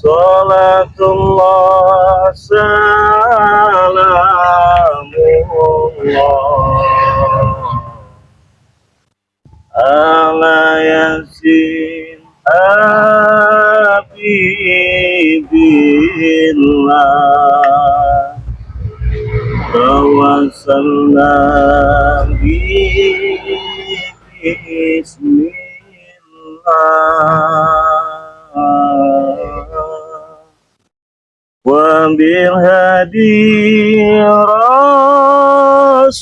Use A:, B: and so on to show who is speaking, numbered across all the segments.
A: Salatullah salamullah ala yasin habibillah tawassalna bismillah wa bil hadi rasulillah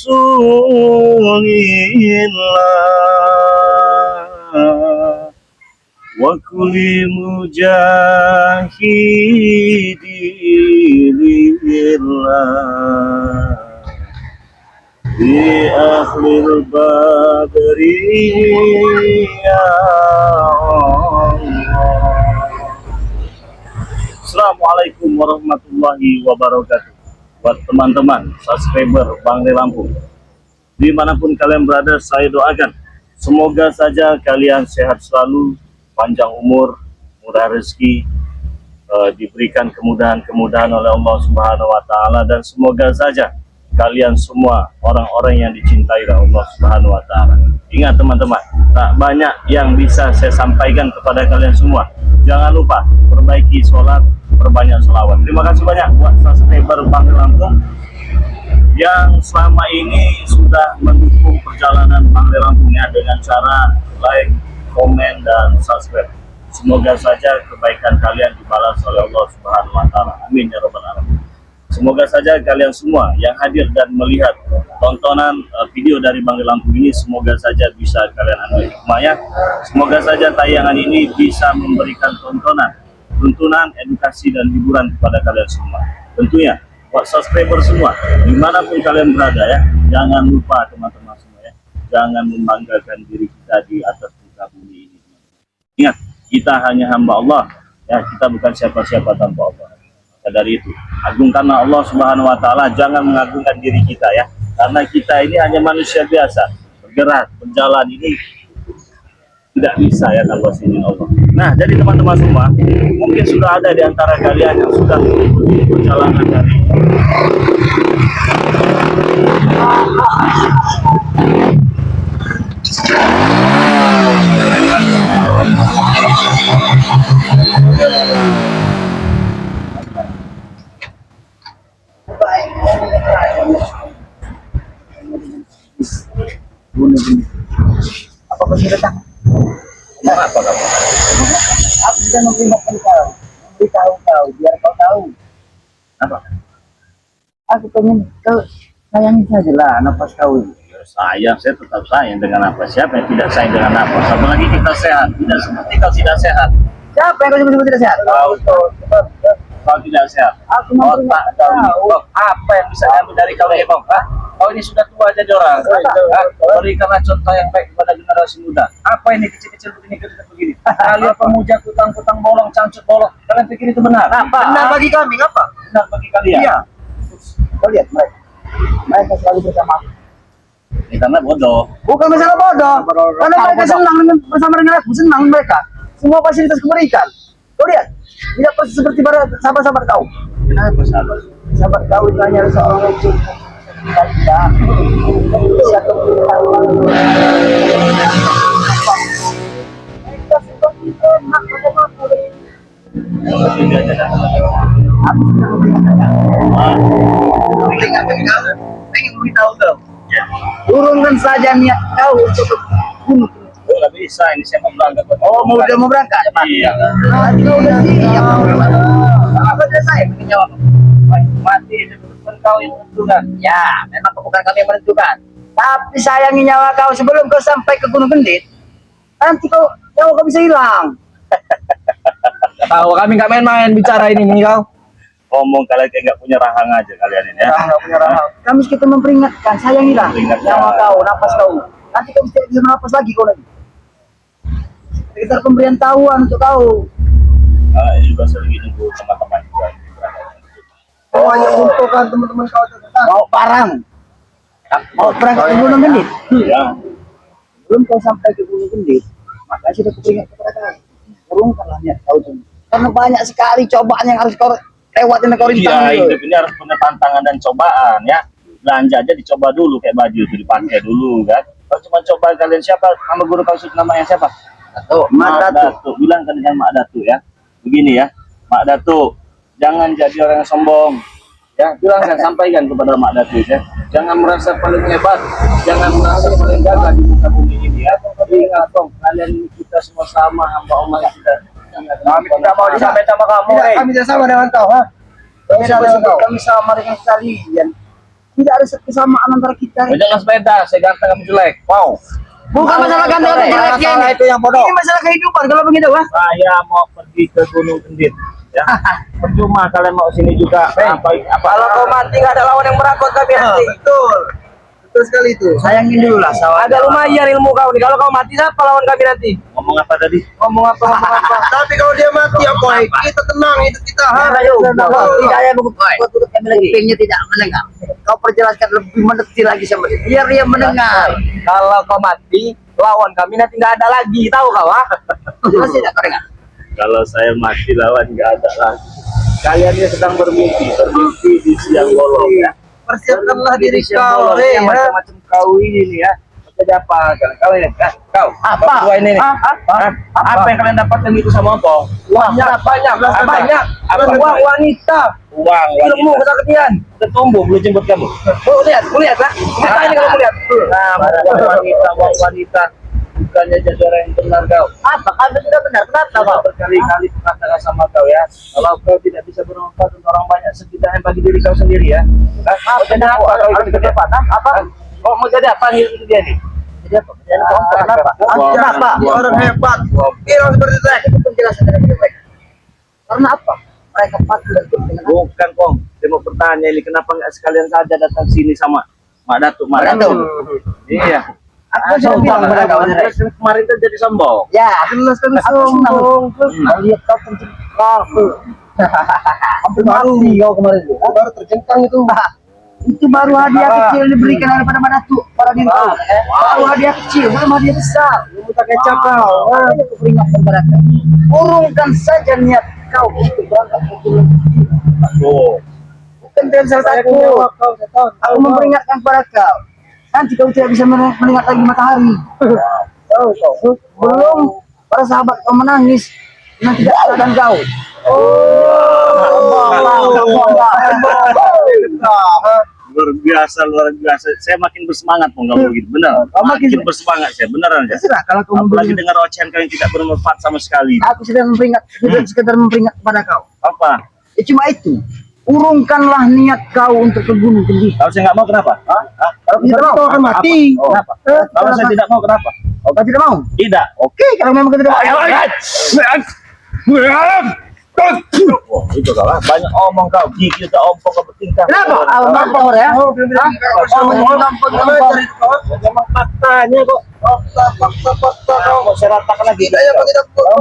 A: wa kulli mujahidillah di akhir badri ya Allah. Assalamualaikum warahmatullahi wabarakatuh. Buat teman-teman subscriber Bang Le Lampung dimanapun kalian berada, saya doakan semoga saja kalian sehat selalu, panjang umur, murah rezeki, diberikan kemudahan-kemudahan oleh Allah Subhanahu wa Ta'ala, dan semoga saja kalian semua orang-orang yang dicintai oleh Allah Subhanahu wa Ta'ala. Ingat teman-teman, tak banyak yang bisa saya sampaikan kepada kalian semua. Jangan lupa perbaiki sholat, perbanyak sholawat. Terima kasih banyak buat subscriber Bang Le Lampung yang selama ini sudah mendukung perjalanan Bang Le Lampungnya dengan cara like, komen, dan subscribe. Semoga saja kebaikan kalian dibalas oleh Allah Subhanahu wa Ta'ala. Amin ya rabbal alamin. Semoga saja kalian semua yang hadir dan melihat tontonan video dari Bang Le Lampung ini, semoga saja bisa kalian ambil hikmahnya. Semoga saja tayangan ini bisa memberikan tuntunan, edukasi, dan hiburan kepada kalian semua. Tentunya buat subscriber semua dimanapun kalian berada ya, jangan lupa teman-teman semua ya, jangan membanggakan diri kita di atas muka bumi ini. Ingat, kita hanya hamba Allah ya, kita bukan siapa-siapa tanpa Allah. Dari itu, agungkanlah Allah Subhanahu wa Ta'ala, jangan mengagungkan diri kita ya, karena kita ini hanya manusia biasa, bergerak, berjalan ini tidak bisa ya tanpa izin Allah. Nah, jadi teman-teman semua, mungkin sudah ada di antara kalian yang sudah mengikuti perjalanan dari
B: apa masih datang?
A: apa kamu?
B: Aku sudah memperingatkan kau, memberitahu kau biar kau tahu.
A: Apa?
B: Aku pengen kau sayangi saja lah nafas kau ini.
A: Sayang, saya tetap sayang dengan apa? Siapa yang tidak sayang dengan apa? Apalagi kita sehat, tidak seperti kau tidak sehat.
B: Siapa yang kau sebut tidak sehat?
A: Kau tidak sehat.
B: Aku memperingatkan kau.
A: Apa yang bisa diambil dari kau ini, Bang? Kau ini sudah tua jadi orang. Berikanlah contoh yang baik kepada generasi muda. Apa ini kecil-kecil begini? Kalian pemuja kutang-kutang bolong, cancut bolong. Kalian pikir itu benar?
B: Benar bagi kami, apa?
A: Benar bagi kalian?
B: Iya. Kau lihat mereka selalu bersama aku.
A: Ini karena bodoh.
B: Bukan masalah bodoh, karena mereka senang bersama dengan aku, senang mereka. Semua fasilitas kuberikan. Kau lihat, tidak persis seperti sahabat-sahabat kau.
A: Kenapa sahabat?
B: Sahabat kau itu hanya seorang yang cukup kita bisa keberitahuan. Mereka seperti enak pada mata. Aku sudah memperingatkan kau. Pengen beritahu kau. Turunkan saja niat kau untuk bunuh.
A: Tidak bisa, ini saya mau berangkat.
B: Oh, mau berangkat?
A: Iya.
B: Nanti kau udah siap. Apa selesai menjawab?
A: Mati itu bukan kau yang menentukan.
B: Ya, memang bukan kami yang menentukan. Tapi sayangi nyawa kau sebelum kau sampai ke Gunung Gendit. Nanti nyawa kau bisa hilang.
C: Tahu kami nggak main-main bicara ini nih kau.
A: Ngomong kalian kayak nggak punya rahang aja kalian ini ya.
B: Nggak punya rahang. Kami kita memperingatkan, sayangilah nyawa kau, napas kau. Nanti kau bisa bernafas lagi kau lagi. Sekitar pemberian tahuan untuk kau.
A: Ini juga sering nunggu teman-teman juga.
B: Oh, hanya untuk kan teman-teman kau mau parang. Mau berangkat ke Gunung Gendit.
A: Ya.
B: sebelum kau sampai ke Gunung Kendit, maka sudah kuperingat kepada kau. Urungkanlah niat kau itu. Karena banyak sekali cobaan yang harus kau lewatin kau rintangi.
A: Iya, hidup ini harus punya tantangan dan cobaan ya. Belanja aja dicoba dulu kayak baju itu dipakai dulu kan. Kalau cuma coba kalian siapa? Nama guru kau namanya siapa? Mak Datu. Bilang kan dengan Mak Datu ya. Begini ya, Mak Datu, jangan jadi orang yang sombong. Ya, bilang kan sampaikan kepada Mak Datu ya. Jangan merasa paling hebat, jangan merasa paling gagah di muka bumi ini ya. Ingat dong, kalian kita semua sama hamba Allah kita.
C: Kami tidak mau disamain sama kamu.
B: Tidak, kami tidak sama dengan kau, ha? Kami sama dengan kalian. Tidak ada kesamaan antara kita.
A: Jangan sepeda, saya ganteng kamu jelek. Wow.
B: Bukan masalah ganteng atau jeleknya ini.
C: Itu yang bodoh.
B: Ini masalah kehidupan kalau begitu, ha?
A: Saya mau pergi ke Gunung Kendit. Ya, percuma kalian mau sini juga. Apa
C: Kalau kau mati nggak ada lawan yang merakot kami nanti.
B: Betul sekali itu. Sayangin dulu lah sawah.
C: Ada lumayan ilmu kau nih. Kalau kau mati siapa lawan kami nanti?
A: ngomong apa tadi?
C: Ngomong apa?
B: Tapi kalau dia mati apa? Kita tenang, itu kita.
D: Tidak ada buku kami lagi. Kupingnya tidak mendengar. Kau perjelaskan lebih mendetil lagi sama dia. Biar dia mendengar.
C: Kalau kau mati, lawan kami nanti nggak ada lagi. Tahu kau?
D: Jelas tidak kau dengar?
A: Kalau saya mati lawan nggak ada lagi. Kalian ini sedang bermimpi di siang bolong ya.
B: Persiapkanlah diri
A: Siang
B: kau,
A: bolong, yang macam-macam kau ini ya. Jadi apa kalian? Kau ini, kau
C: Apa?
A: Dua ini nih. Apa yang kalian dapatkan itu sama Ongkong?
C: Banyak. Uang wanita.
A: Uang,
C: Ilmu
A: wanita.
C: kesaktian.
A: Udah tumbuh belum jemput kamu?
C: Lihat lah. Lihat ini kalau melihat.
A: Nah, uang wanita. Bukannya jadi orang yang benar kau.
D: Apa? Kami sudah benar. Kenapa
A: Sudah
D: kau?
A: berkali-kali mengatakan sama kau ya, kalau kau tidak bisa bermanfaat untuk orang banyak, setidaknya bagi diri kau sendiri ya. Kenapa kau itu jadi apa? Apa? Kau mau jadi apa nih itu dia nih?
D: Jadi apa? Jadi kelompok. Kenapa?
B: Kenapa? Orang hebat. Kira seperti saya.
D: Itu penjelasan dari lebih baik. Karena apa? Mereka patuh dan tunduk dengan
A: Bukan Kong, saya mau bertanya ini kenapa nggak sekalian saja datang sini sama Mak Datuk? Iya.
D: aku sudah bilang kepada kau.
A: Kemarin tuh jadi sombong.
D: Ya,
B: Jelas kan
D: aku senang. Kau lihat kau terjengkang. Hampir mati kau kemarin.
B: baru terjengkang itu.
D: Itu baru hadiah kecil diberikan daripada Madatu pada diri kau. Baru hadiah kecil, belum hadiah besar.
B: Kita kecap kau.
D: Makanya aku peringatkan kepada kau. Urungkan saja niat kau untuk berangkat ke Gunung Kendit.
A: Oh,
D: Bukan dengan salah satu. Aku memperingatkan kepada kau. Nanti kau tidak bisa melihat lagi matahari. Tahu kau? Belum para sahabat kau menangis. Nanti tidak akan kau.
A: luar biasa. Saya makin bersemangat mau ngomong gitu, benar. Makin bersemangat saya, beneran ya.
B: Terserah kalau kau
A: Apalagi dengar ocehan kau yang tidak bermanfaat sama sekali.
D: Aku sedang memperingat, sekedar memperingat kepada kau.
A: Apa?
D: Ya cuma itu. Urungkanlah niat kau untuk ke Gunung Kendit.
A: Kalau saya nggak mau kenapa?
D: Kalau tidak mau,
B: kau akan mati.
A: Kenapa? Kalau saya tidak mau kenapa?
D: kau tidak mau.
A: Tidak.
D: Oke, kalau memang kau tidak mau.
A: Oh, itu kau lah. Banyak omong kau. Gigi udah ompong kau bertingkah.
D: Kenapa? Mampor ya?
A: Memang faktanya kok. Fakta kau. Saya ratakan lagi.
B: Tidak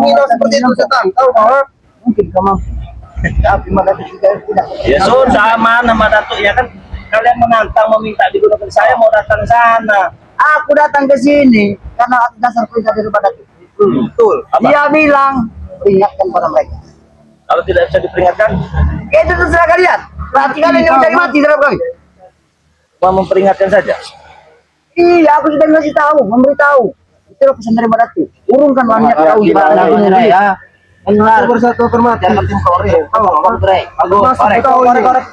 B: menghina seperti itu setan. Tahu kau?
D: Mungkin kau mampu. Tapi Madatu tidak.
A: Ya sudah, mana Mak Datuk ya kan? Kalian menantang meminta di Gunung Kendit. Saya mau datang sana.
D: Aku datang ke sini karena atas dasar perintah dari Madatu.
A: Betul. Apa?
D: Dia bilang peringatkan pada mereka.
A: Kalau tidak bisa diperingatkan,
D: Itu terserah kalian. Berarti kalian yang mencari mati terhadap kami.
A: mau memperingatkan saja.
D: Iya, aku sudah ngasih tahu, memberitahu. Itu pesan dari Madatu. Urungkan niat kau di Gunung Kendit. Benar.
B: Bersatu hormat.
D: Jangan tim korek. Aku
B: korek
D: terus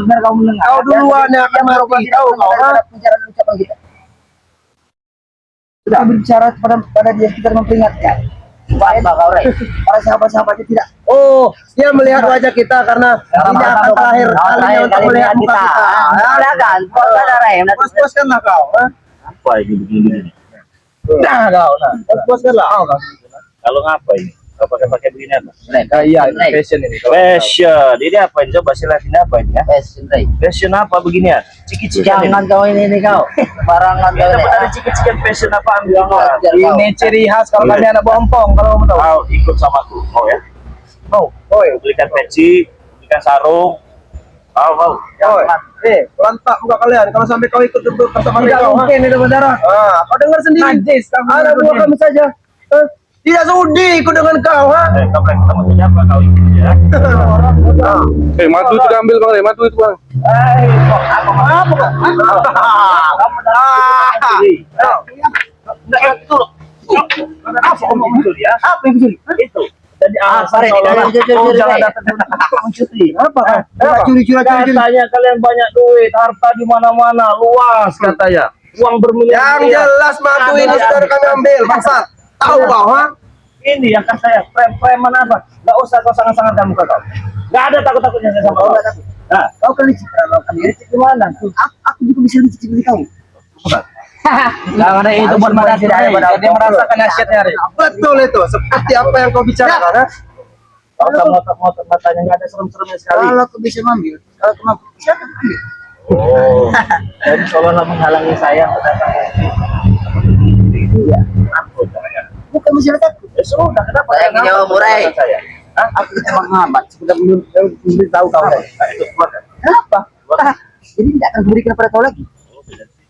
D: biar kau mendengar.
B: Kau duluan yang akan mati. Tahu kau?
D: Bicara ucapan kita. Sudah berbicara pada dia kita memperingatkan. Supaya para sahabat-sahabatnya tidak.
B: Oh, dia melihat wajah kita karena tidak akan terakhir kalinya untuk melihat muka kita.
D: Silakan,
B: Puas-puaskanlah kau.
A: Apa ini begini?
B: Nah kau, puas-puaskanlah.
A: Kalau ngapa ini? Kau pakai begini apa?
C: Iya, fashion ini.
A: Fashion. Ini apa? Coba silakan apa ini ya? Fashion apa beginian? Ciki-cikian ini.
D: Jangan kau ini kau. Barangan kau
A: Kita
D: ini.
A: ada ciki-cikian fashion apa ambil orang?
C: Ini ciri khas kalau kami anak bompong kalau mau tahu.
A: Kau ikut sama aku, mau ya?
C: Mau.
A: Belikan peci, belikan sarung, Mau.
C: Lantak muka kalian kalau sampai kau ikut untuk bersama
B: Tidak
C: mereka.
B: mungkin itu benar.
C: Kau dengar sendiri.
B: Najis kamu.
C: Ada dua kami saja. Tidak sudi ikut dengan kau, ha?
A: Kamu sama siapa kau ini ya?
C: Madu itu ambil bang, madu itu bang.
A: Kamu itu. Apa kamu mencuri ya?
B: Apa yang mencuri?
A: Itu. Jadi
B: Pak,
A: jangan datang untuk mencuri.
B: Apa? Curi-curi.
A: Katanya kalian banyak duit, harta di mana-mana, luas katanya. Uang bermiliar.
C: Yang jelas madu ini sudah kami ambil, bangsa. Tahu kau, ha?
A: Ini yang kata saya, preman apa? Gak usah kau sangat-sangat kamu kau. Gak ada takut-takutnya saya sama kau. Nah,
B: Kau kan licik, kalau kami licik di mana? Aku juga bisa licik di kau.
A: jangan ada itu buat mana tidak ada. Dia merasakan nasihatnya.
C: Betul itu, seperti apa yang kau bicarakan, ha?
A: Kau motot matanya nggak ada serem-seremnya sekali.
B: Kalau aku bisa mengambil, kalau aku mampu, silakan ambil.
A: Oh, jadi seolah-olah menghalangi saya. Itu ya, takut saya.
B: Bukan masyarakatku.
A: Ya sudah, kenapa?
B: Saya ingin jawab, Murai.
A: Saya.
B: Hah? Aku cuma menghambat, sudah belum tahu kau.
A: Itu keluarga.
B: Kenapa? Jadi tidak akan diberikan kepada kau lagi.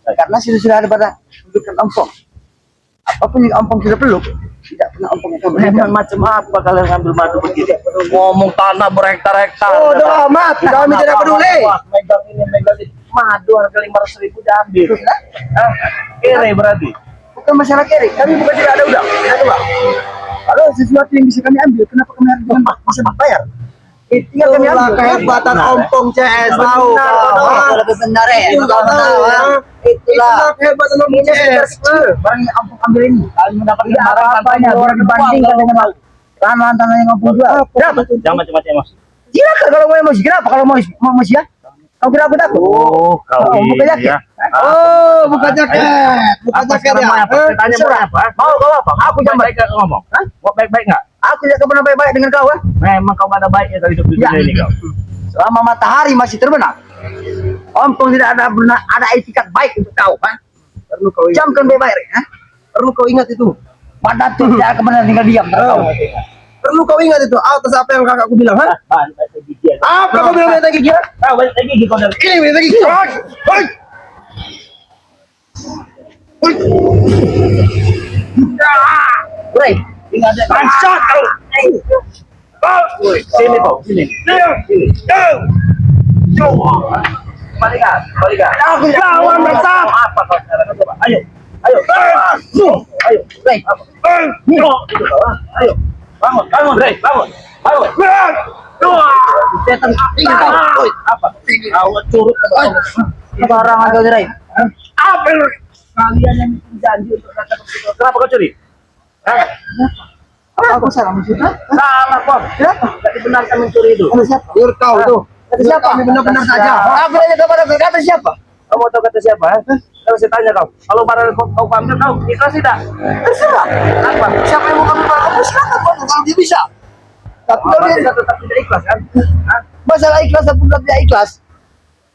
B: Karena sudah ada pada memberikan ompong. Apapun yang ompong sudah peluk, tidak pernah ompong yang kau berikan.
A: Memang macam apa kalian ngambil madu begini? Ngomong tanah berhektar-hektar.
C: Oh, udah amat, kami tidak peduli.
A: Megang ini, megang ini. Madu harga 500.000 diambil. Hah? Kere berarti.
B: Bukan masalah kiri, kami bukan tidak ada udang, tidak ada uang. Kalau sesuatu yang bisa kami ambil, kenapa kami harus bisa bayar? Tinggal kami
C: Itulah
B: ambil.
C: kehebatan ompong CS, tahu kau, ha?
B: Lebih benar ya.
C: Itu kau tahu, ha? Itulah kehebatan ompong CS.
B: Barang yang ampun ambil ini.
A: Kalian mendapatkan
B: Tidak
A: barang
B: apa-apanya, orang dibandingkan dengan tanah yang ampun juga. Kenapa?
A: Jangan macam-macam emosi.
B: Silakan kalau mau emosi. Kenapa kalau mau emosi ya? Kau kira aku takut?
A: Oh, kau
B: bukan
A: ini
B: jaket.
A: ya.
C: Oh, bukan jaket. Bukan
A: Apa
C: jaket
A: sekarang
C: ya.
A: mau apa? Tanya mau apa? Mau kau apa? Aku jangan baik ngomong.
B: Hah?
A: Mau baik-baik nggak?
B: Aku tidak pernah baik-baik dengan kau ya.
A: Memang kau gak ada baiknya kalau hidup di
B: Ya.
A: dunia ini kau.
B: Selama matahari masih terbenam, ompong tidak ada etikat baik untuk kau, kan?
C: Perlu kau ingat.
B: Jamkan baik-baik, ha?
C: Perlu kau ingat itu.
B: Pada tuh tidak akan pernah tinggal diam. Kau.
C: Perlu kau ingat itu. Atas apa yang kakakku bilang, ha?
A: Banyak gigi.
C: Apa kau bilang banyak gigi, ha?
A: Banyak gigi kau dari.
C: Ini banyak gigi. Hoi. Hoi.
B: Woi,
A: Tinggal ada bangsat kau. Sini kau, sini. Sini. Balikan, balikan.
B: aku tidak lawan bangsat.
A: Apa kau sekarang? Coba, ayo. Ayo. Ayo.
B: Woi,
A: Itu kau, ha? Ayo. Bangun, bangun, Rey, bangun. Bangun.
B: setan ini kau. Woi,
A: Apa? Kau curut ke bawah.
B: sembarangan kau Rai.
A: Apa lu? Kalian yang bikin janji untuk datang ke situ. Kenapa kau curi? Hah?
B: Apa aku salah maksudnya?
A: Salah kok.
B: Kenapa?
A: Tidak dibenarkan mencuri itu.
B: Kata siapa?
C: Biar kau tuh.
B: Kata siapa?
C: Kami benar-benar saja.
B: Aku nanya kepada kau, kata siapa?
A: Kau mau tahu kata siapa? Kalau saya tanya kau, kalau barang kau ambil kau ikhlas tidak?
B: Terserah.
A: Apa?
B: Siapa yang mau kami barang kamu silakan kau kalau dia bisa. Tapi kalau
A: Apa
B: dia
A: kita tetap tidak ikhlas kan? Hah?
B: masalah ikhlas ataupun tidak ikhlas,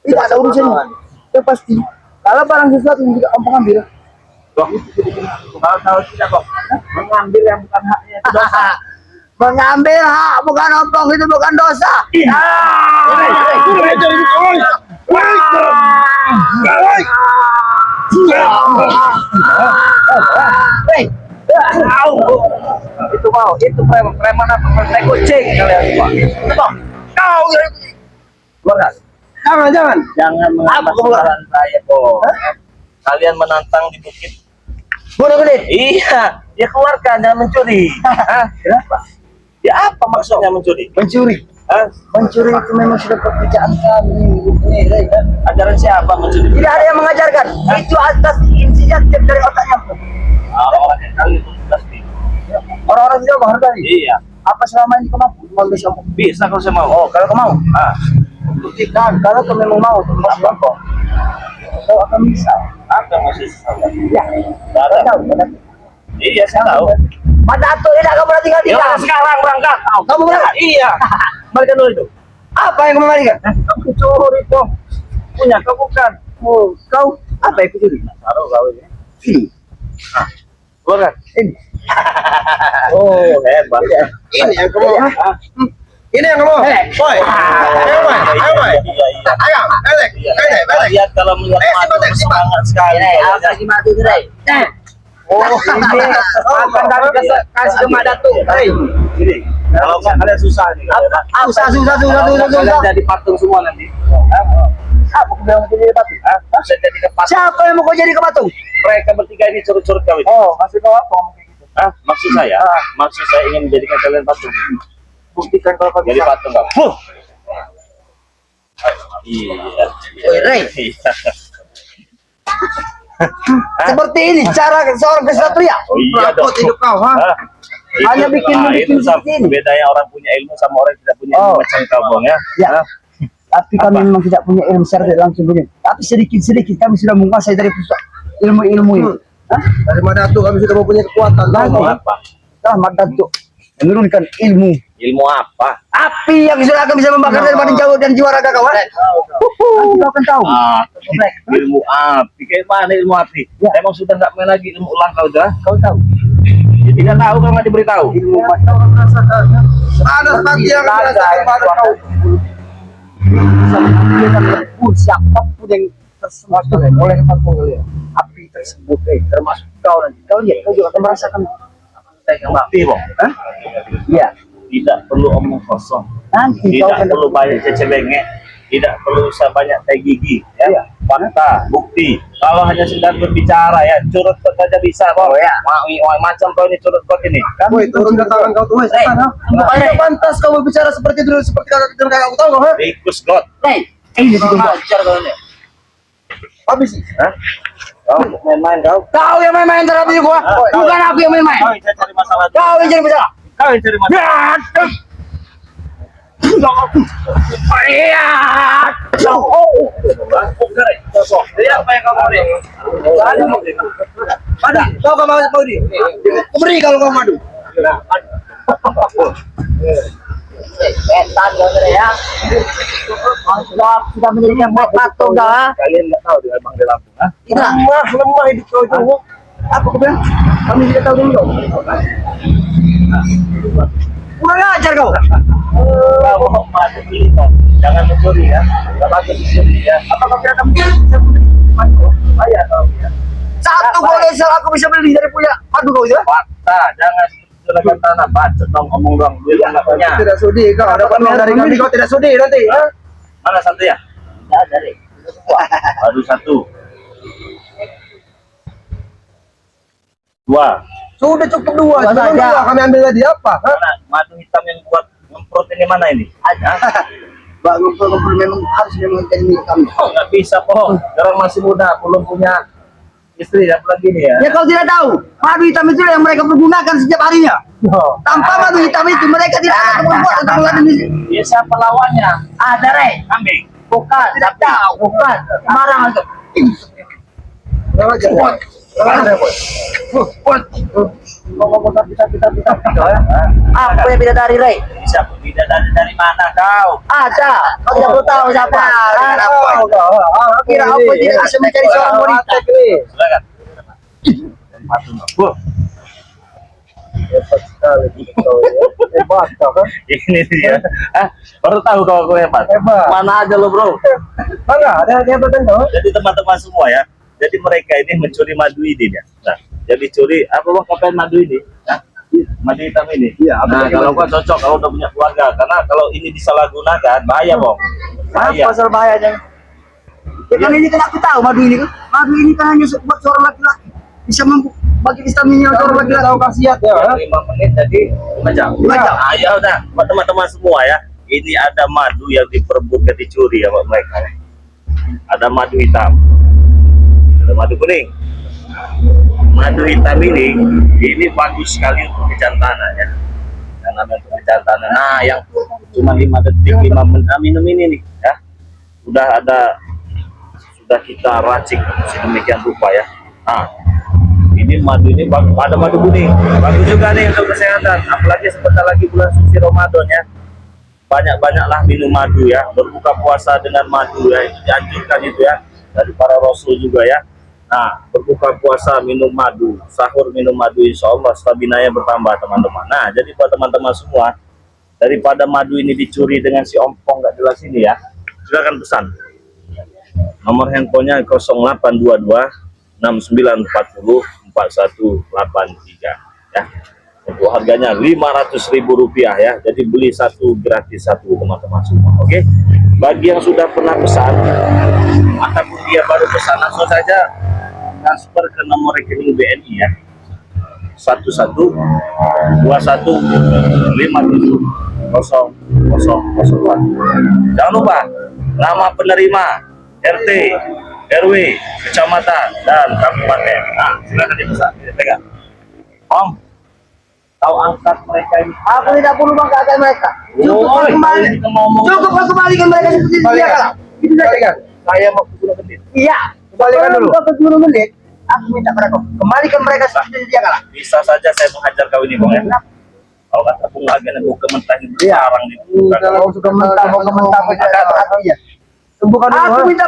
B: tidak ada urusannya. Yang pasti, kalau barang sesuatu yang tidak ompong ambil,
A: Kok? Kalau tidak kok mengambil yang bukan haknya itu dosa.
B: mengambil hak bukan ompong itu bukan dosa. Hei,
A: Itu mau, itu preman apa? Preman kucing kalian semua. Itu kau yang keluar.
C: Jangan.
A: Jangan mengambil kesalahan saya kok. Kalian menantang di bukit.
B: bodoh kulit.
A: Iya, dia keluarkan, jangan mencuri. Hah? Kenapa? Ya apa maksudnya mencuri?
B: Mencuri.
A: Hah?
B: Mencuri itu memang sudah pekerjaan kami. Hei,
A: Ajaran siapa mencuri?
B: tidak ada yang mengajarkan. Itu atas inisiatif dari otaknya.
A: Orang yang kali itu pasti.
B: Orang-orang sudah menghargai.
A: Iya,
B: Apa selama ini kau mampu mengambil ompong?
A: bisa kalau saya mau.
B: Oh, kalau kau mau,
A: Ah,
B: buktikan. Kalau kau memang mau untuk mengambil ompong, kau akan bisa.
A: apa masih salah?
B: Ya,
A: Tidak ada.
B: kau tahu.
A: Iya, saya tahu.
B: Pada atur tidak kamu nanti
A: Ya,
B: tinggal.
A: sekarang berangkat.
B: Kamu berangkat?
A: Iya. Balikan dulu itu.
B: Apa yang kamu balikan?
A: Kamu curi kok. Punya kau bukan.
B: Oh, kau apa itu curi?
A: Taruh kau ini.
B: Ini.
A: Keluarkan.
B: Ini.
A: Oh, hebat.
C: Ini yang kau mau.
A: Ah,
C: Ini yang ngomong. Boy. Ayo, boy. Ayo, boy.
A: Iya, iya.
C: Ayo, belek. Belek, belek.
A: Lihat kalau melihat madu semangat sekali.
D: Apa sih mati itu, Rey?
C: Oh, ini akan kami kasih ke Mak Datuk.
A: Jadi, kalau nggak kalian susah nih.
C: Kalian jadi patung semua nanti.
B: Apa aku bilang jadi batu?
A: Bisa jadi kepas.
B: Siapa yang mau kau jadi ke batu?
A: Mereka bertiga ini curut-curut kawin.
B: Oh, maksud kau apa ngomong kayak gitu?
A: Maksud saya ingin menjadikan kalian patung.
B: Buktikan kalau kau
A: Jadi
B: bisa.
A: patung kamu. Iya.
B: Oi, Rey.
A: Iya.
B: Seperti ini cara seorang kesatria.
A: Oh iya dong.
C: Hidup kau, ha?
B: Hanya bikin
A: itu
B: seperti ini.
A: bedanya orang punya ilmu sama orang yang tidak punya ilmu macam kau, Bang, ya.
B: Ya. Tapi kami memang tidak punya ilmu secara tidak langsung begini. Tapi sedikit-sedikit kami sudah menguasai dari pusat ilmu-ilmu ini.
C: Dari Mak Datuk kami sudah mempunyai kekuatan.
A: Ilmu apa?
B: Nah, Mak Datuk menurunkan ilmu.
A: Ilmu apa?
B: Api yang sudah akan bisa membakar daripada jauh dan jiwa raga kawan. Nanti kau akan tahu.
A: Ilmu api. Kayak mana ilmu api?
B: Ya.
A: Emang sudah nggak main lagi ilmu ulang kau dah?
B: Kau tahu.
A: Ya, tidak tahu kalau nggak diberitahu.
B: Ilmu
C: Ada bagi yang merasakan pada kau.
B: bisa mengambilkan lebur siapapun yang tersebut oleh api tersebut, termasuk kau nanti. Kau lihat, kau juga akan merasakan.
A: Bukti, Bang.
B: Iya.
A: Tidak perlu omong kosong.
B: Nanti kau
A: Tidak
B: akan
A: perlu banyak cece-bengek. Tidak perlu usah banyak tai gigi. Ya. Fakta, bukti. Kalau hanya sekedar berbicara ya, curut kot saja bisa, Bang.
B: ya.
A: Macam kau ini curut kot ini.
C: Boy, turun ke tangan kau tuh, setan, ha?
B: Tidak pantas kau berbicara seperti dulu, seperti kakak aku tahu kau, ha?
A: Tikus God.
B: Ini juga bicara kau ini.
C: Habis.
A: Hah? Kau main-main kau.
B: Kau yang main-main terhadap diri gua, bukan aku yang main-main.
A: Kau yang cari masalah.
B: Kau yang jadi masalah.
A: Kau yang cari masalah.
B: Iya.
A: Jadi apa yang kau mau nih?
C: Madu, kau mau mau di? Aku beri kalau kau madu.
B: Setan kau ini ya. Kau sudah menjadikan patung kau, ha?
A: Kalian nggak tahu dengan Bang di Lampung, ha?
B: Tidak.
C: Lemah hidup kau itu.
B: Apa kau bilang? Kami tidak tahu dulu. Kurang ajar kau.
A: Kau mau madu beli kau. Jangan mencuri ya. Nggak bagus mencuri ya.
B: Apa kau kira kamu bisa beli madu?
A: Bayar kau ya.
B: Satu kalau salah aku bisa beli dari punya madu kau itu, ha?
A: Fakta, jangan serahkan tanah. Bacot dong, omong dong. Duit nggak punya.
C: Tidak sudi kau. Dapat uang dari kami kau tidak sudi nanti, ha?
A: Mana satu ya?
B: Tidak ada, Rey.
A: Baru satu. Dua.
C: Sudah cukup dua.
B: Dua
C: Cuma
B: saja.
C: dua kami ambil tadi apa? Ha?
A: Mana madu hitam yang buat ngemprot ini mana ini?
B: Bang, ngumpul-ngumpul memang harus memang jadi milik kami.
A: Oh, nggak bisa kok. Orang masih muda, belum punya istri, apalagi nih ya.
B: Ya kau tidak tahu, madu hitam itu yang mereka pergunakan setiap harinya. Tanpa madu hitam itu mereka tidak akan berbuat untuk meladeni.
A: Ya siapa lawannya?
B: Ada, Rey.
A: Kambing.
B: Bukan, tidak tahu. Bukan. Marah aja. Apa yang beda dari Rey?
A: Bisa beda dari mana kau?
B: Ada. Kau tidak perlu tahu siapa. Kira apa tidak bisa mencari seorang wanita?
A: Silakan. Patung. Wah,
C: Hebat sekali kau. Hebat kau, ha?
A: ini dia. Baru tahu kau hebat.
C: Hebat.
A: Mana aja lo, Bro?
C: Bangga, ada kehebatan kau.
A: Jadi teman-teman semua ya. Jadi mereka ini mencuri madu ini ya. Nah, jadi curi apa bang kapan madu ini? Nah, madu hitam ini.
C: Iya,
A: Nah, kalau kau cocok kalau udah punya keluarga, karena kalau ini disalahgunakan bahaya bang. Bahaya.
B: Apa soal bahayanya? Ya kan ini kan aku tahu madu ini kan. Madu ini kan hanya buat seorang laki-laki. Bisa bagi stamina seorang laki-laki.
C: Tahu khasiat ya, ha?
A: 5 menit jadi 5 jam.
B: 5 jam.
A: Nah, ya udah, buat teman-teman semua ya. Ini ada madu yang diperebutkan dicuri ya buat mereka. Ada madu hitam. Ada madu kuning. Madu hitam ini bagus sekali untuk kejantanan ya. Yang namanya untuk kejantanan. Nah, yang cuma 5 detik 5 menit minum ini nih ya. Sudah kita racik sedemikian rupa ya. Nah, ini madu ini bagus. Ada madu kuning. Bagus juga nih untuk kesehatan. Apalagi sebentar lagi bulan suci Ramadan ya. Banyak-banyaklah minum madu ya. Berbuka puasa dengan madu ya. Itu dianjurkan itu ya. Dari para rasul juga ya. Nah, berbuka puasa minum madu, sahur minum madu, insya Allah stamina-nya bertambah teman-teman. Nah, jadi buat teman-teman semua, daripada madu ini dicuri dengan si ompong nggak jelas ini ya, silakan pesan. Nomor handphonenya 0822 6940 4183 ya. Untuk harganya Rp500.000 ya. Jadi beli satu gratis satu teman-teman semua. Oke. Bagi yang sudah pernah pesan ataupun dia baru pesan, langsung saja transfer ke nomor rekening BNI ya. 112157570001. Jangan lupa nama penerima, RT, RW, kecamatan, dan kabupaten. Nah, silakan dipesan. Pegang. Om, tahu angkat mereka ini?
B: Aku tidak perlu mengangkat mereka. Cukup
A: Oi,
B: kembali.
A: kita ngomong.
B: Cukup aku kembalikan mereka seperti dia kalah. Itu saja.
A: Saya mau ke Gunung Kendit.
B: Iya.
C: Kembalikan dulu.
B: Kalau ke 10 menit, aku minta pada kau kembalikan mereka seperti dia kalah.
A: Bisa saja saya menghajar kau ini, Bang ya. Kalau kata Bung Agen, aku kementahin bersarang di
B: Kalau sudah mentah, mau mentah, mau tidak perhatian. Sembuhkan dulu. Aku minta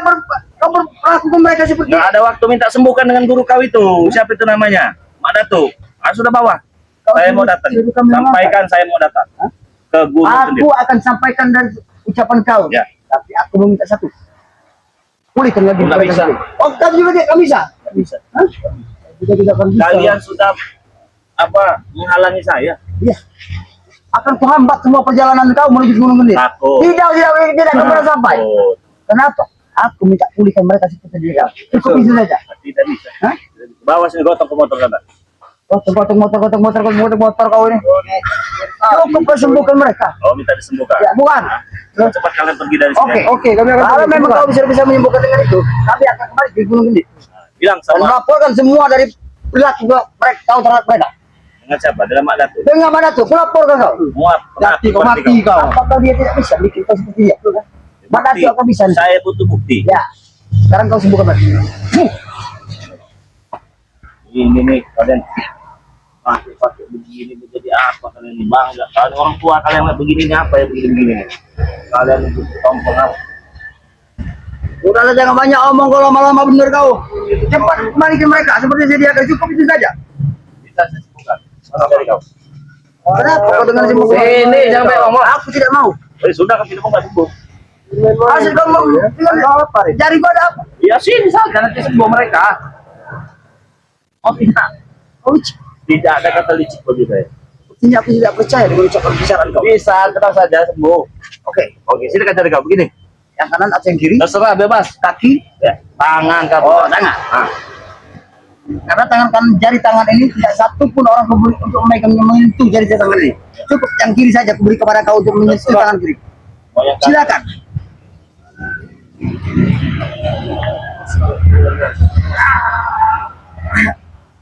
B: kau berlakukan mereka seperti
A: Nggak ada waktu minta sembuhkan dengan guru kau itu. Siapa itu namanya? Mak Datuk. Sudah bawa. Saya mau datang. Sampaikan saya mau datang ke Gunung Kendit.
B: Aku akan sampaikan dari ucapan kau.
A: Ya.
B: Tapi aku mau minta satu. Pulihkan lagi
A: Nggak
B: mereka
A: bisa.
B: sendiri. Oh, kau juga tidak bisa.
A: Nggak bisa.
B: Hah? Kita tidak akan bisa.
A: Kalian sudah menghalangi saya.
B: Iya. Akan kuhambat semua perjalanan kau menuju Gunung Kendit.
A: Takut.
B: Tidak akan pernah sampai.
A: Takut.
B: Kenapa? Aku minta pulihkan mereka seperti dia. Cukup itu saja.
A: Tidak bisa.
B: Hah?
A: Bawa sini gotong ke motor sana.
B: Gotong motor kau ini. Cukup kau sembuhkan mereka.
A: Oh, minta disembuhkan.
B: Ya, bukan.
A: Cepat kalian pergi dari sini.
B: Oke, kami akan. Kalau memang kau bisa menyembuhkan dengan itu, kami akan kembali di Gunung Kendit.
A: Bilang
B: Dan
A: sama
B: melaporkan semua dari perilaku mereka kau terhadap mereka.
A: dengan siapa? Dengan Mak Datuk.
B: Dengan mana tuh? Kulaporkan kau.
A: Muat.
C: Mati kau, mati kau.
B: Apakah dia tidak bisa bikin kau seperti dia? Mana tuh akan bisa?
A: Saya butuh bukti.
B: Ya. Sekarang kau sembuhkan mereka.
A: Ini nih kalian pakai begini menjadi apa kalian ini bangga? Kalian orang tua kalian nggak begini ini apa ya begini? Kalian itu tompong apa?
B: Udahlah, jangan banyak omong, kalau lama-lama bener kau. Cepat kembalikan mereka seperti sedia. Cukup itu saja.
A: Bisa saya sembuhkan. Mana dari kau?
B: Kenapa kau dengan sembuh?
A: Sini, jangan banyak omong.
B: Aku tidak mau.
A: Sudah kan tidak mau nggak sembuh.
B: Hasil kau mau apa? Jari kau ada apa?
A: Ya sini saja nanti sembuh mereka. Oh tidak.
B: Oh,
A: Tidak ada kata licik bagi saya.
B: ini aku tidak percaya dengan ucapan bicaraan kau.
A: Bisa, tenang saja sembuh. Oke, silakan cari kau begini.
B: Yang kanan atau yang kiri?
A: Terserah bebas.
B: Kaki?
A: Ya, tangan kau.
B: Oh, tangan.
A: Nah,
B: Karena tangan kanan, jari tangan ini tidak satu pun orang kuberi untuk memegangnya, menyentuh jari tangan ini. Cukup yang kiri saja kuberi kepada kau untuk menyentuh tangan kiri.
A: mau yang kanan.
B: Silakan.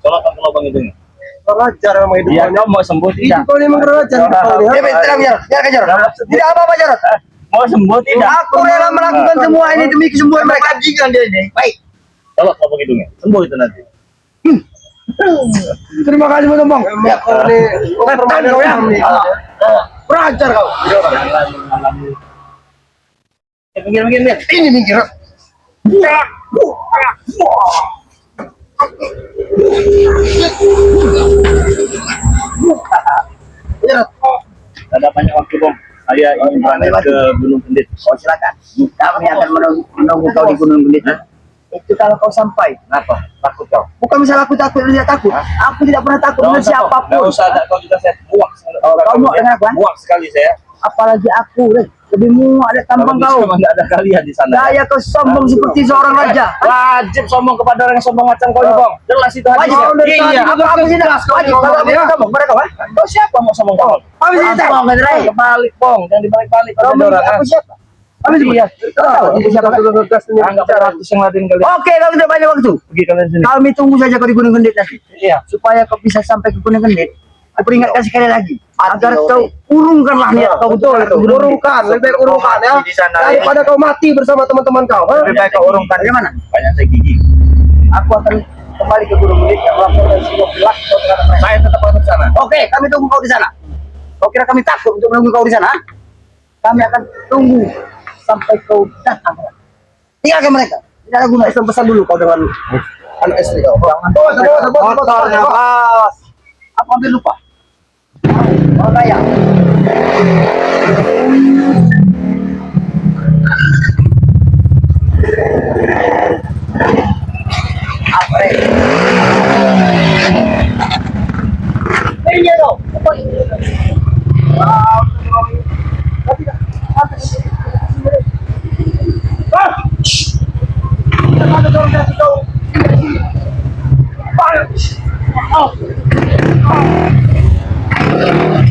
A: Tolong ke lubang hidungnya.
C: Belajar sama hidup
A: Iya,
C: kau.
A: kau mau sembuh
C: Itu
A: tidak?
C: kau ini memang belajar hidup kau ini.
B: Ya, tenang, Jarot. Tidak apa-apa, Jarot.
A: Mau sembuh tidak?
B: Aku rela melakukan semua ini demi kesembuhan mereka.
C: Bajingan dia ini.
B: Baik.
A: Tolong lubang hidungnya. Sembuh itu nanti.
C: Terima kasih Bang Bang. Ya kau ini permainan kau ya. Belajar kau.
A: Jangan mengalami. Minggir.
B: Ini minggir. Jarot.
A: Ada banyak waktu bom. Saya ingin berangkat ke Gunung Kendit.
B: Oh, silakan. Kami akan menunggu kau di Gunung Kendit. Itu kalau kau sampai.
A: Kenapa? Takut kau?
B: Bukan misalnya aku takut, tidak takut. Aku tidak pernah takut dengan
A: Nggak
B: siapapun.
A: usah, kau juga saya muak.
B: Kau muak dengan apa?
A: Muak sekali saya.
B: Apalagi aku, lebih muak ada tampang kau.
A: Memang nggak ada kalian di sana.
B: Gaya kau sombong seperti seorang raja.
A: Wajib sombong kepada orang yang sombong macam kau nih, Bang. Jelas itu
B: Wajib.
A: hadisnya. Iya.
B: Aku tidak wajib. Kalau aku sombong mereka, Bang.
A: Kau siapa mau sombong kau?
B: Kami tidak tahu.
A: Kebalik, Bang. Jangan dibalik-balik. Kau jadi orang.
B: Aku siapa? Kami
A: Iya.
B: tahu. Aku siapa?
A: Anggap ratus yang lain kalian.
B: Oke, kami tidak banyak waktu.
A: Pergi kalian sini.
B: Kami tunggu saja kau di Gunung Kendit nanti.
A: Iya.
B: Supaya kau bisa sampai ke Gunung Kendit. Aku peringatkan sekali lagi. Agar kau urungkanlah niat kau
C: Betul itu. Urungkan, lebih baik urungkan ya.
A: Di sana.
C: Daripada kau mati bersama teman-teman kau. ha?
A: Lebih baik kau urungkan.
B: Bagaimana?
A: Banyak saya gigi.
B: Aku akan kembali ke Gunung Kendit yang melaporkan semua perilaku kau terhadap mereka.
A: Saya tetap akan ke sana.
B: Oke, kami tunggu kau di sana. Kau kira kami takut untuk menunggu kau di sana? Kami akan tunggu sampai kau datang. Tinggalkan mereka. Tidak ada guna.
C: Pesan dulu kau dengan anak istri kau. Jangan. Motornya pas.
B: Aku hampir lupa. Orang kaya. dia kau.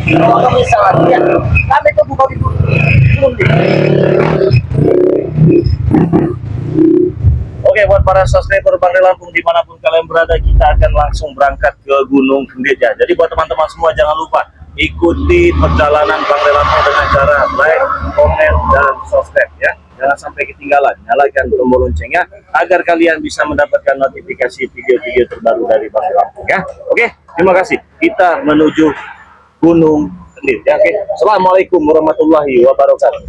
B: Kalau kamu salah dia, kami tunggu kau di turun deh.
A: Oke, buat para subscriber Bangre Lampung dimanapun kalian berada, kita akan langsung berangkat ke Gunung Kendit ya. Jadi buat teman-teman semua jangan lupa ikuti perjalanan Bangre Lampung dengan cara like, komen, dan subscribe ya. Jangan sampai ketinggalan, nyalakan tombol loncengnya agar kalian bisa mendapatkan notifikasi video-video terbaru dari Bangre Lampung ya. Oke, terima kasih. Kita menuju Gunung Kendit ya. Oke, Assalamualaikum warahmatullahi wabarakatuh.